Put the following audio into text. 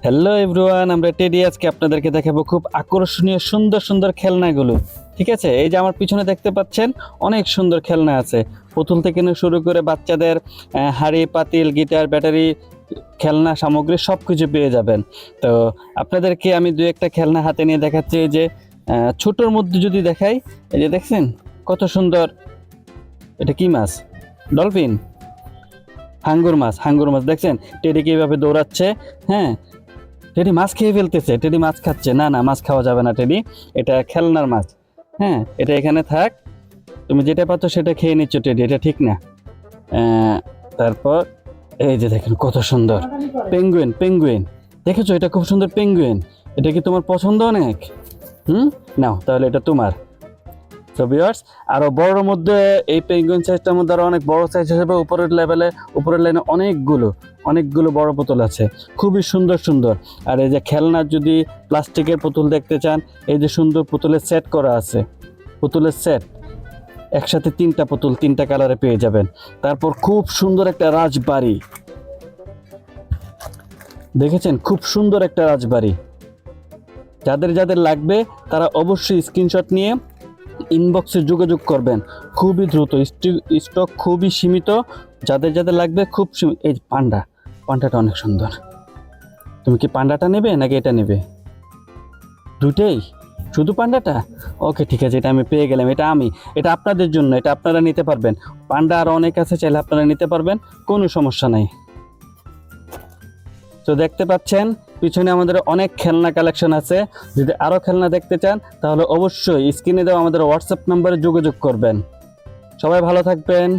Hello everyone, আমরা teddy আজকে আপনাদেরকে দেখাবো খুব আকর্ষণীয় সুন্দর সুন্দর খেলনাগুলো। ঠিক আছে, এই যে আমার পিছনে দেখতে পাচ্ছেন অনেক সুন্দর খেলনা আছে। পুতুল থেকে নিয়ে শুরু করে বাচ্চাদের হাঁড়ি পাতিল গিটার ব্যাটারি খেলনা সামগ্রী সব কিছু পেয়ে যাবেন। তো আপনাদেরকে আমি দু একটা খেলনা হাতে নিয়ে দেখাচ্ছি। এই যে ছোটোর মধ্যে যদি দেখাই, এই যে দেখছেন কত সুন্দর। এটা কি মাছ? ডলফিন, হাঙ্গুর মাছ দেখছেন টেডি কিভাবে দৌড়াচ্ছে। হ্যাঁ, টেডি মাছ খেয়ে ফেলতেছে, টেডি মাছ খাচ্ছে। না না, মাছ খাওয়া যাবে না টেডি, এটা খেলনার মাছ। হ্যাঁ, এটা এখানে থাক, তুমি যেটা পাচ্ছ সেটা খেয়ে নিচ্ছ টেডি, এটা ঠিক না। তারপর এই যে দেখেন কত সুন্দর পেঙ্গুইন, পেঙ্গুইন দেখেছো? এটা খুব সুন্দর পেঙ্গুইন। এটা কি তোমার পছন্দ অনেক? নাও তাহলে এটা তোমার। তো ভিউয়ার্স, আরো বড়র মধ্যে এই পেঙ্গুইন সাইজটার মধ্যে আরো অনেক বড় সাইজ হিসেবে উপরের লাইনে অনেকগুলো বড় পুতুল আছে, খুবই সুন্দর সুন্দর। আর এই যে খেলনার যদি প্লাস্টিকের পুতুল দেখতে চান, এই যে সুন্দর পুতুলের সেট করা আছে, পুতুলের সেট একসাথে তিনটা পুতুল তিনটা কালারে পেয়ে যাবেন। তারপর খুব সুন্দর একটা রাজবাড়ি দেখেছেন, খুব সুন্দর একটা রাজবাড়ি। যাদের যাদের লাগবে তারা অবশ্যই স্ক্রিনশট নিয়ে ইনবক্সে যোগাযোগ করবেন, খুবই দ্রুত, স্টক খুবই সীমিত। যাদের যাদের লাগবে খুব এই পান্ডাটা অনেক সুন্দর। তুমি কি পান্ডাটা নেবে নাকি এটা নেবে? দুটেই? শুধু পান্ডাটা? ওকে ঠিক আছে, এটা আমি পেয়ে গেলাম। এটা আপনাদের জন্য, এটা আপনারা নিতে পারবেন। পান্ডা আরও অনেক আছে, চাইলে আপনারা নিতে পারবেন, কোনো সমস্যা নাই। তো দেখতে পাচ্ছেন পিছনে আমাদের অনেক খেলনা কালেকশন আছে। যদি আরও খেলনা দেখতে চান তাহলে অবশ্যই স্ক্রিনে দেওয়া আমাদের হোয়াটসঅ্যাপ নাম্বারে যোগাযোগ করবেন। সবাই ভালো থাকবেন।